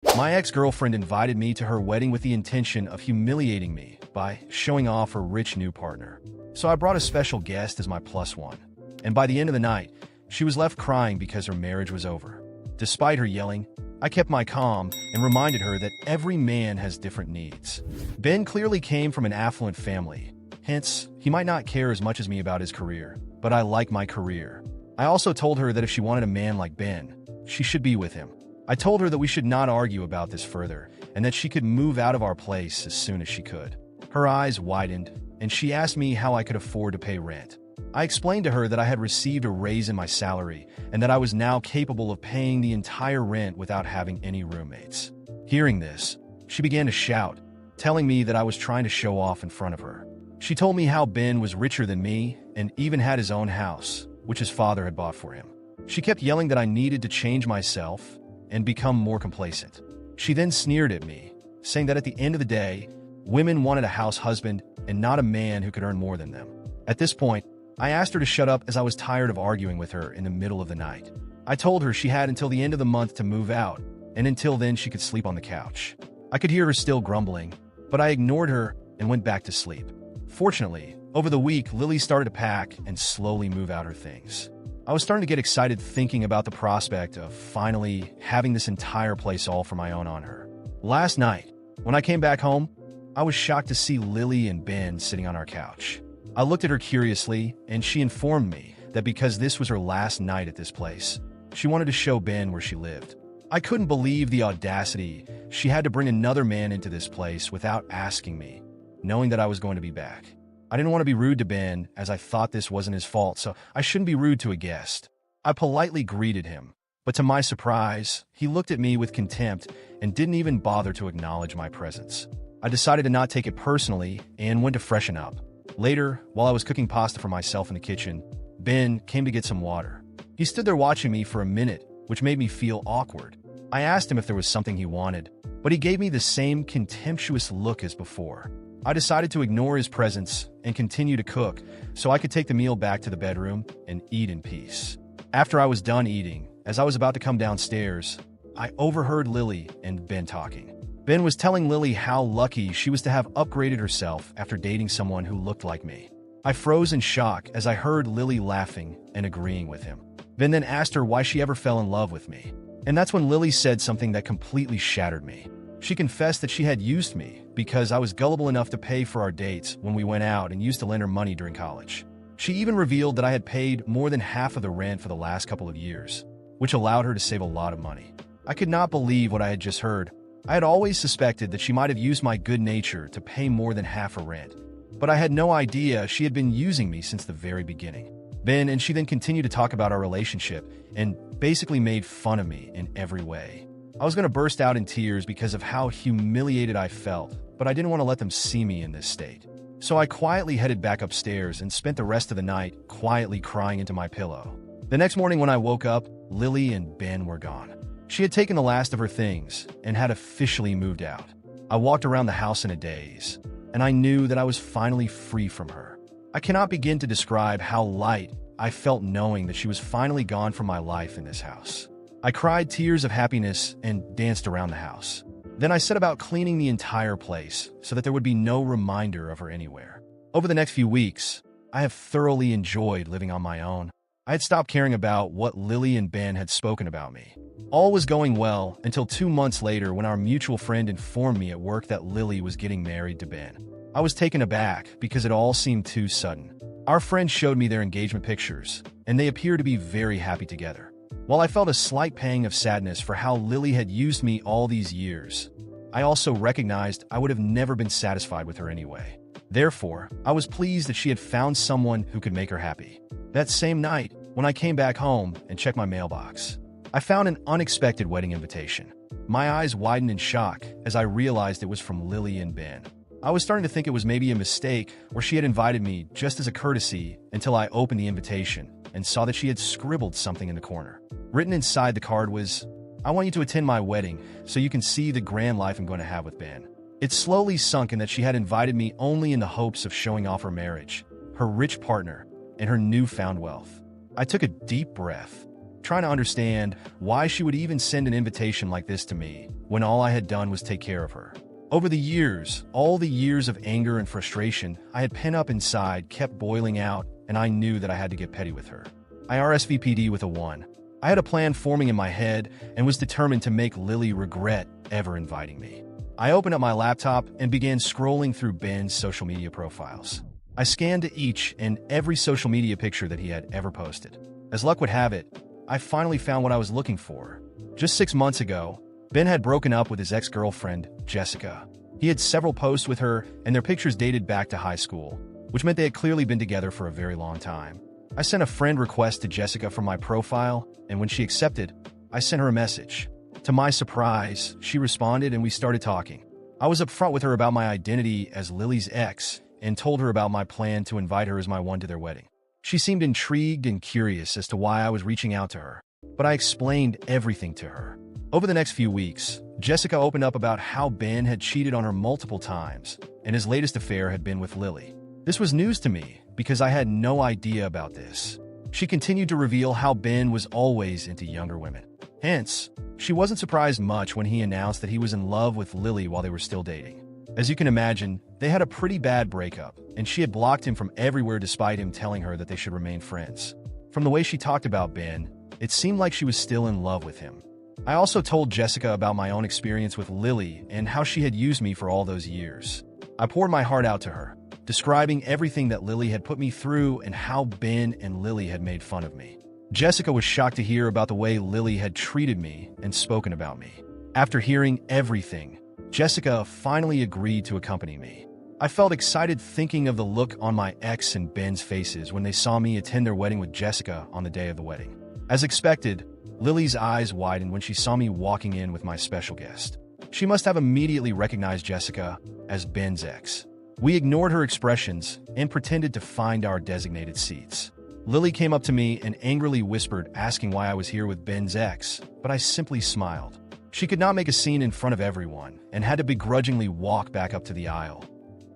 My ex-girlfriend invited me to her wedding with the intention of humiliating me by showing off her rich new partner. So I brought a special guest as my plus one. And by the end of the night, she was left crying because her marriage was over. Despite her yelling, I kept my calm and reminded her that every man has different needs. Ben clearly came from an affluent family. Hence, he might not care as much as me about his career, but I like my career. I also told her that if she wanted a man like Ben, she should be with him. I told her that we should not argue about this further and that she could move out of our place as soon as she could. Her eyes widened, and she asked me how I could afford to pay rent. I explained to her that I had received a raise in my salary and that I was now capable of paying the entire rent without having any roommates. Hearing this, she began to shout, telling me that I was trying to show off in front of her. She told me how Ben was richer than me and even had his own house, which his father had bought for him. She kept yelling that I needed to change myself and become more complacent. She then sneered at me, saying that at the end of the day, women wanted a house husband and not a man who could earn more than them. At this point, I asked her to shut up as I was tired of arguing with her in the middle of the night. I told her she had until the end of the month to move out, and until then she could sleep on the couch. I could hear her still grumbling, but I ignored her and went back to sleep. Fortunately, over the week, Lily started to pack and slowly move out her things. I was starting to get excited thinking about the prospect of finally having this entire place all for my own on her. Last night, when I came back home, I was shocked to see Lily and Ben sitting on our couch. I looked at her curiously, and she informed me that because this was her last night at this place, she wanted to show Ben where she lived. I couldn't believe the audacity she had to bring another man into this place without asking me, knowing that I was going to be back. I didn't want to be rude to Ben, as I thought this wasn't his fault, so I shouldn't be rude to a guest. I politely greeted him, but to my surprise, he looked at me with contempt and didn't even bother to acknowledge my presence. I decided to not take it personally and went to freshen up. Later, while I was cooking pasta for myself in the kitchen, Ben came to get some water. He stood there watching me for a minute, which made me feel awkward. I asked him if there was something he wanted, but he gave me the same contemptuous look as before. I decided to ignore his presence and continue to cook so I could take the meal back to the bedroom and eat in peace. After I was done eating, as I was about to come downstairs, I overheard Lily and Ben talking. Ben was telling Lily how lucky she was to have upgraded herself after dating someone who looked like me. I froze in shock as I heard Lily laughing and agreeing with him. Ben then asked her why she ever fell in love with me. And that's when Lily said something that completely shattered me. She confessed that she had used me because I was gullible enough to pay for our dates when we went out and used to lend her money during college. She even revealed that I had paid more than half of the rent for the last couple of years, which allowed her to save a lot of money. I could not believe what I had just heard. I had always suspected that she might have used my good nature to pay more than half her rent, but I had no idea she had been using me since the very beginning. Ben and she then continued to talk about our relationship and basically made fun of me in every way. I was going to burst out in tears because of how humiliated I felt, but I didn't want to let them see me in this state. So I quietly headed back upstairs and spent the rest of the night quietly crying into my pillow. The next morning when I woke up, Lily and Ben were gone. She had taken the last of her things and had officially moved out. I walked around the house in a daze, and I knew that I was finally free from her. I cannot begin to describe how light I felt knowing that she was finally gone from my life in this house. I cried tears of happiness and danced around the house. Then I set about cleaning the entire place so that there would be no reminder of her anywhere. Over the next few weeks, I have thoroughly enjoyed living on my own. I had stopped caring about what Lily and Ben had spoken about me. All was going well until 2 months later when our mutual friend informed me at work that Lily was getting married to Ben. I was taken aback because it all seemed too sudden. Our friend showed me their engagement pictures, and they appeared to be very happy together. While I felt a slight pang of sadness for how Lily had used me all these years, I also recognized I would have never been satisfied with her anyway. Therefore, I was pleased that she had found someone who could make her happy. That same night, when I came back home and checked my mailbox, I found an unexpected wedding invitation. My eyes widened in shock as I realized it was from Lily and Ben. I was starting to think it was maybe a mistake or she had invited me just as a courtesy until I opened the invitation and saw that she had scribbled something in the corner. Written inside the card was, "I want you to attend my wedding so you can see the grand life I'm going to have with Ben." It slowly sunk in that she had invited me only in the hopes of showing off her marriage, her rich partner, and her newfound wealth. I took a deep breath. trying to understand why she would even send an invitation like this to me when all I had done was take care of her. Over the years, all the years of anger and frustration I had pent up inside kept boiling out, and I knew that I had to get petty with her. I RSVP'd with a 1. I had a plan forming in my head and was determined to make Lily regret ever inviting me. I opened up my laptop and began scrolling through Ben's social media profiles. I scanned each and every social media picture that he had ever posted. As luck would have it, I finally found what I was looking for. Just 6 months ago, Ben had broken up with his ex-girlfriend, Jessica. He had several posts with her, and their pictures dated back to high school, which meant they had clearly been together for a very long time. I sent a friend request to Jessica from my profile, and when she accepted, I sent her a message. To my surprise, she responded and we started talking. I was upfront with her about my identity as Lily's ex and told her about my plan to invite her as my one to their wedding. She seemed intrigued and curious as to why I was reaching out to her, but I explained everything to her. Over the next few weeks, Jessica opened up about how Ben had cheated on her multiple times, and his latest affair had been with Lily. This was news to me because I had no idea about this. She continued to reveal how Ben was always into younger women. Hence, she wasn't surprised much when he announced that he was in love with Lily while they were still dating. As you can imagine, they had a pretty bad breakup, and she had blocked him from everywhere despite him telling her that they should remain friends. From the way she talked about Ben, it seemed like she was still in love with him. I also told Jessica about my own experience with Lily and how she had used me for all those years. I poured my heart out to her, describing everything that Lily had put me through and how Ben and Lily had made fun of me. Jessica was shocked to hear about the way Lily had treated me and spoken about me. After hearing everything, Jessica finally agreed to accompany me. I felt excited thinking of the look on my ex and Ben's faces when they saw me attend their wedding with Jessica on the day of the wedding. As expected, Lily's eyes widened when she saw me walking in with my special guest. She must have immediately recognized Jessica as Ben's ex. We ignored her expressions and pretended to find our designated seats. Lily came up to me and angrily whispered, asking why I was here with Ben's ex, but I simply smiled. She could not make a scene in front of everyone and had to begrudgingly walk back up to the aisle,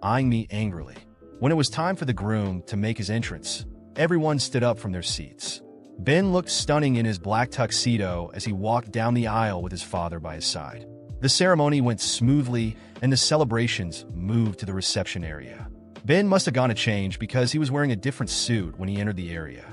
eyeing me angrily. When it was time for the groom to make his entrance, everyone stood up from their seats. Ben looked stunning in his black tuxedo as he walked down the aisle with his father by his side. The ceremony went smoothly and the celebrations moved to the reception area. Ben must have gone to change because he was wearing a different suit when he entered the area.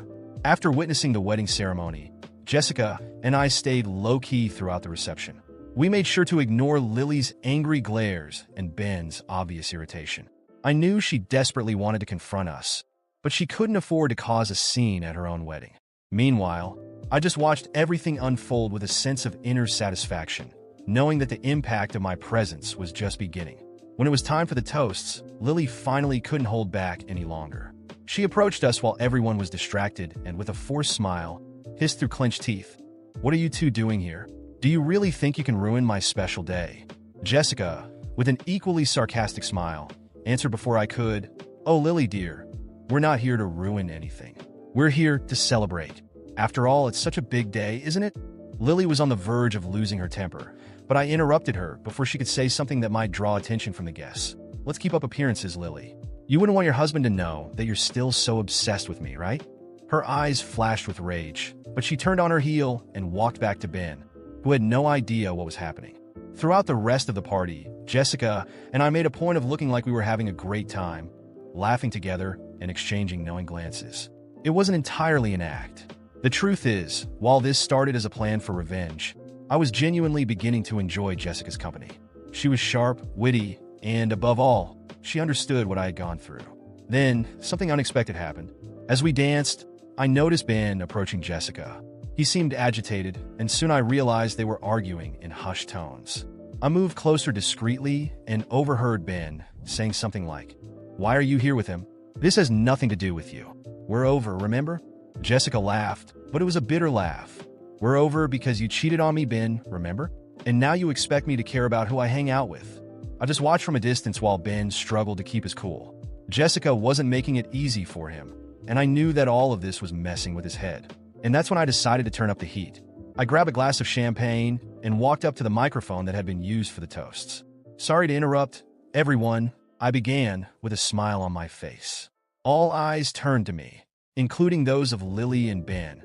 After witnessing the wedding ceremony, Jessica and I stayed low-key throughout the reception. We made sure to ignore Lily's angry glares and Ben's obvious irritation. I knew she desperately wanted to confront us, but she couldn't afford to cause a scene at her own wedding. Meanwhile, I just watched everything unfold with a sense of inner satisfaction, knowing that the impact of my presence was just beginning. When it was time for the toasts, Lily finally couldn't hold back any longer. She approached us while everyone was distracted and, with a forced smile, hissed through clenched teeth, "What are you two doing here? Do you really think you can ruin my special day?" Jessica, with an equally sarcastic smile, answered before I could, "Oh, Lily dear, we're not here to ruin anything. We're here to celebrate. After all, it's such a big day, isn't it?" Lily was on the verge of losing her temper, but I interrupted her before she could say something that might draw attention from the guests. "Let's keep up appearances, Lily. You wouldn't want your husband to know that you're still so obsessed with me, right?" Her eyes flashed with rage, but she turned on her heel and walked back to Ben, who had no idea what was happening. Throughout the rest of the party, Jessica and I made a point of looking like we were having a great time, laughing together and exchanging knowing glances. It wasn't entirely an act. The truth is, while this started as a plan for revenge, I was genuinely beginning to enjoy Jessica's company. She was sharp, witty, and above all, she understood what I had gone through. Then, something unexpected happened. As we danced, I noticed Ben approaching Jessica. He seemed agitated, and soon I realized they were arguing in hushed tones. I moved closer discreetly and overheard Ben saying something like, "Why are you here with him? This has nothing to do with you. We're over, remember?" Jessica laughed, but it was a bitter laugh. "We're over because you cheated on me, Ben, remember? And now you expect me to care about who I hang out with." I just watched from a distance while Ben struggled to keep his cool. Jessica wasn't making it easy for him, and I knew that all of this was messing with his head. And that's when I decided to turn up the heat. I grabbed a glass of champagne and walked up to the microphone that had been used for the toasts. "Sorry to interrupt, everyone," I began with a smile on my face. All eyes turned to me, including those of Lily and Ben,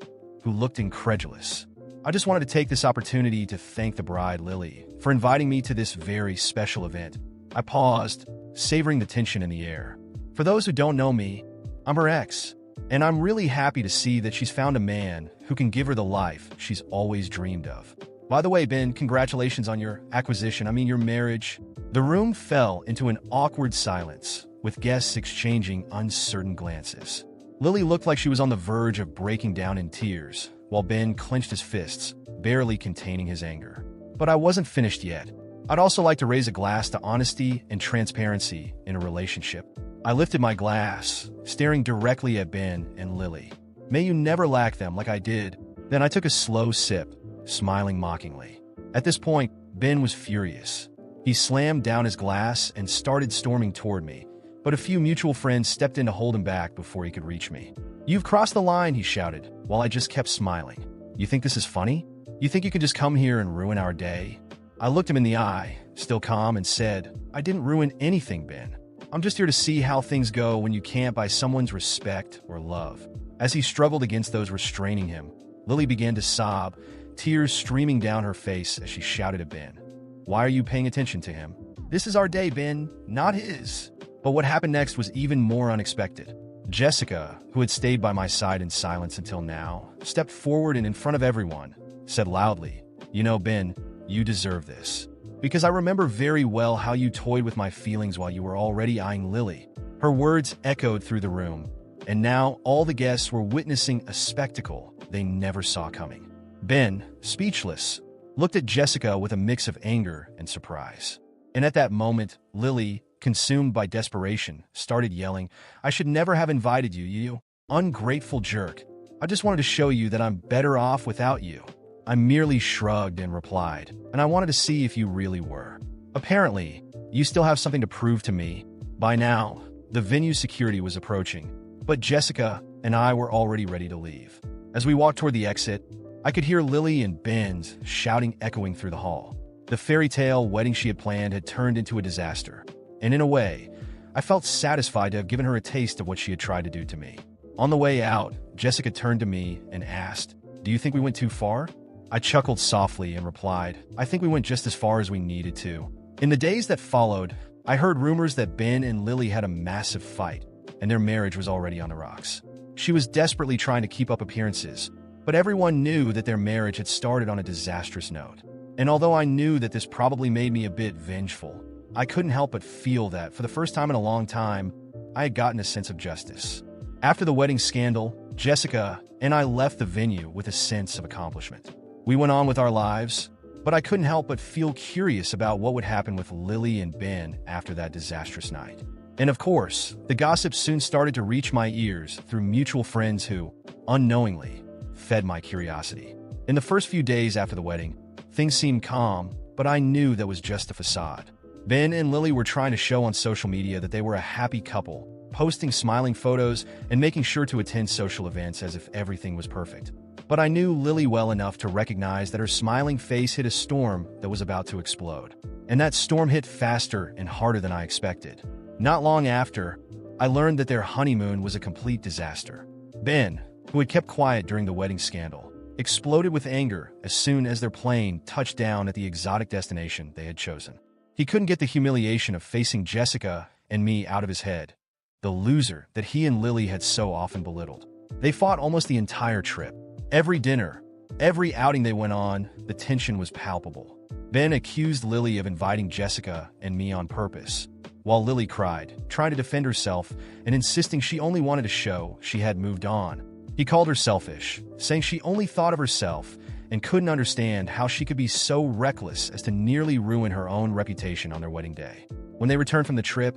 who looked incredulous. I just wanted to take this opportunity to thank the bride, Lily, for inviting me to this very special event. I paused, savoring the tension in the air. For those who don't know me, I'm her ex, and I'm really happy to see that she's found a man who can give her the life she's always dreamed of. By the way, Ben, congratulations on your your marriage. The room fell into an awkward silence, with guests exchanging uncertain glances. Lily looked like she was on the verge of breaking down in tears, while Ben clenched his fists, barely containing his anger. But I wasn't finished yet. I'd also like to raise a glass to honesty and transparency in a relationship. I lifted my glass, staring directly at Ben and Lily. May you never lack them like I did. Then I took a slow sip, smiling mockingly. At this point, Ben was furious. He slammed down his glass and started storming toward me, but a few mutual friends stepped in to hold him back before he could reach me. "You've crossed the line," he shouted, while I just kept smiling. "You think this is funny? You think you can just come here and ruin our day?" I looked him in the eye, still calm, and said, "I didn't ruin anything, Ben. I'm just here to see how things go when you can't buy someone's respect or love." As he struggled against those restraining him, Lily began to sob, tears streaming down her face as she shouted at Ben, "Why are you paying attention to him? This is our day, Ben, not his." But what happened next was even more unexpected. Jessica, who had stayed by my side in silence until now, stepped forward and in front of everyone, said loudly, "You know, Ben, you deserve this. Because I remember very well how you toyed with my feelings while you were already eyeing Lily." Her words echoed through the room, and now all the guests were witnessing a spectacle they never saw coming. Ben, speechless, looked at Jessica with a mix of anger and surprise. And at that moment, Lily, consumed by desperation, started yelling, "I should never have invited you, you ungrateful jerk. I just wanted to show you that I'm better off without you." I merely shrugged and replied, "And I wanted to see if you really were. Apparently, you still have something to prove to me." By now, the venue's security was approaching, but Jessica and I were already ready to leave. As we walked toward the exit, I could hear Lily and Ben's shouting echoing through the hall. The fairy tale wedding she had planned had turned into a disaster, and in a way, I felt satisfied to have given her a taste of what she had tried to do to me. On the way out, Jessica turned to me and asked, "Do you think we went too far?" I chuckled softly and replied, "I think we went just as far as we needed to." In the days that followed, I heard rumors that Ben and Lily had a massive fight, and their marriage was already on the rocks. She was desperately trying to keep up appearances, but everyone knew that their marriage had started on a disastrous note. And although I knew that this probably made me a bit vengeful, I couldn't help but feel that, for the first time in a long time, I had gotten a sense of justice. After the wedding scandal, Jessica and I left the venue with a sense of accomplishment. We went on with our lives, but I couldn't help but feel curious about what would happen with Lily and Ben after that disastrous night. And of course, the gossip soon started to reach my ears through mutual friends who, unknowingly, fed my curiosity. In the first few days after the wedding, things seemed calm, but I knew that was just a facade. Ben and Lily were trying to show on social media that they were a happy couple, posting smiling photos and making sure to attend social events as if everything was perfect. But I knew Lily well enough to recognize that her smiling face hit a storm that was about to explode. And that storm hit faster and harder than I expected. Not long after, I learned that their honeymoon was a complete disaster. Ben, who had kept quiet during the wedding scandal, exploded with anger as soon as their plane touched down at the exotic destination they had chosen. He couldn't get the humiliation of facing Jessica and me out of his head, the loser that he and Lily had so often belittled. They fought almost the entire trip. Every dinner, every outing they went on, the tension was palpable. Ben accused Lily of inviting Jessica and me on purpose, while Lily cried, trying to defend herself and insisting she only wanted to show she had moved on. He called her selfish, saying she only thought of herself and couldn't understand how she could be so reckless as to nearly ruin her own reputation on their wedding day. When they returned from the trip,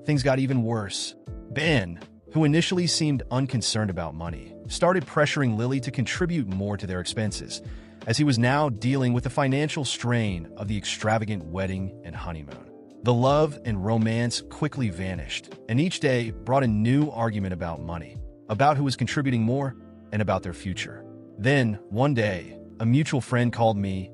things got even worse. Ben, who initially seemed unconcerned about money, started pressuring Lily to contribute more to their expenses, as he was now dealing with the financial strain of the extravagant wedding and honeymoon. The love and romance quickly vanished, and each day brought a new argument about money, about who was contributing more, and about their future. Then, one day, a mutual friend called me,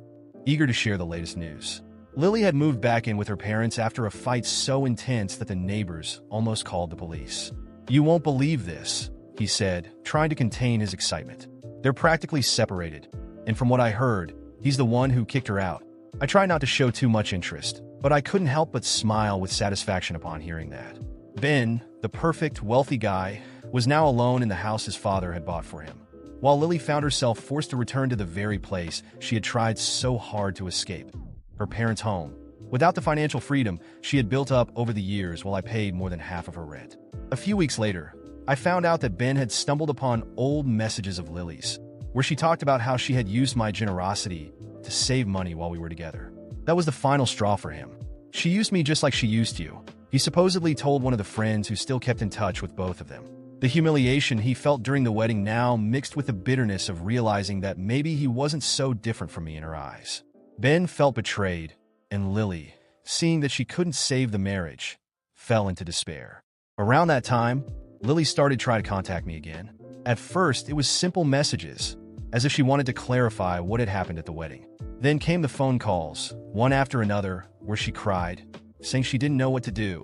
eager to share the latest news. Lily had moved back in with her parents after a fight so intense that the neighbors almost called the police. "You won't believe this," he said, trying to contain his excitement. They're practically separated, and from what I heard, he's the one who kicked her out. I try not to show too much interest, but I couldn't help but smile with satisfaction upon hearing that. Ben, the perfect, wealthy guy, was now alone in the house his father had bought for him, while Lily found herself forced to return to the very place she had tried so hard to escape, her parents' home. Without the financial freedom she had built up over the years while I paid more than half of her rent. A few weeks later, I found out that Ben had stumbled upon old messages of Lily's, where she talked about how she had used my generosity to save money while we were together. That was the final straw for him. She used me just like she used you, he supposedly told one of the friends who still kept in touch with both of them. The humiliation he felt during the wedding now mixed with the bitterness of realizing that maybe he wasn't so different from me in her eyes. Ben felt betrayed, and Lily, seeing that she couldn't save the marriage, fell into despair. Around that time, Lily started trying to contact me again. At first, it was simple messages, as if she wanted to clarify what had happened at the wedding. Then came the phone calls, one after another, where she cried, saying she didn't know what to do,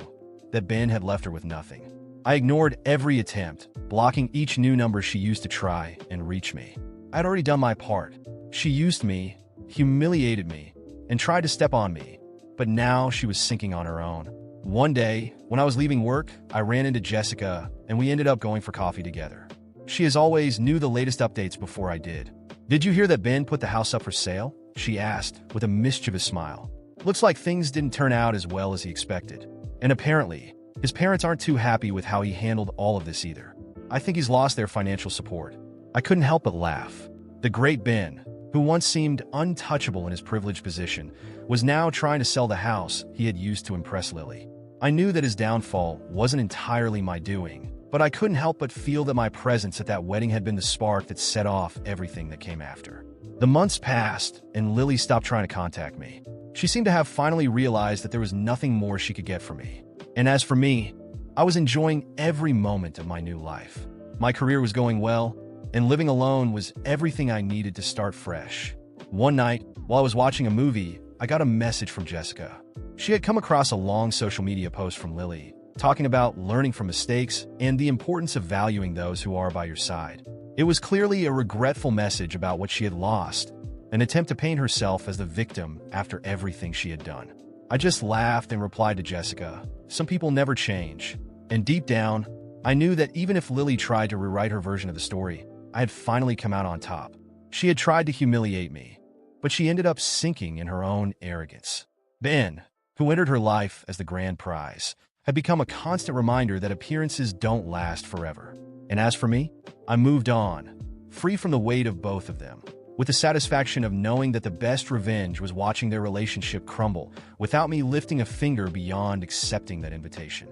that Ben had left her with nothing. I ignored every attempt, blocking each new number she used to try and reach me. I had already done my part. She used me, humiliated me, and tried to step on me, but now she was sinking on her own. One day, when I was leaving work, I ran into Jessica, and we ended up going for coffee together. She, as always, knew the latest updates before I did. "Did you hear that Ben put the house up for sale?" she asked, with a mischievous smile. "Looks like things didn't turn out as well as he expected. And apparently, his parents aren't too happy with how he handled all of this either. I think he's lost their financial support." I couldn't help but laugh. The great Ben, who once seemed untouchable in his privileged position, was now trying to sell the house he had used to impress Lily. I knew that his downfall wasn't entirely my doing, but I couldn't help but feel that my presence at that wedding had been the spark that set off everything that came after. The months passed, and Lily stopped trying to contact me. She seemed to have finally realized that there was nothing more she could get from me. And as for me, I was enjoying every moment of my new life. My career was going well, and living alone was everything I needed to start fresh. One night, while I was watching a movie, I got a message from Jessica. She had come across a long social media post from Lily, talking about learning from mistakes and the importance of valuing those who are by your side. It was clearly a regretful message about what she had lost, an attempt to paint herself as the victim after everything she had done. I just laughed and replied to Jessica, "Some people never change." And deep down, I knew that even if Lily tried to rewrite her version of the story, I had finally come out on top. She had tried to humiliate me, but she ended up sinking in her own arrogance. Ben, who entered her life as the grand prize, had become a constant reminder that appearances don't last forever. And as for me, I moved on, free from the weight of both of them, with the satisfaction of knowing that the best revenge was watching their relationship crumble without me lifting a finger beyond accepting that invitation.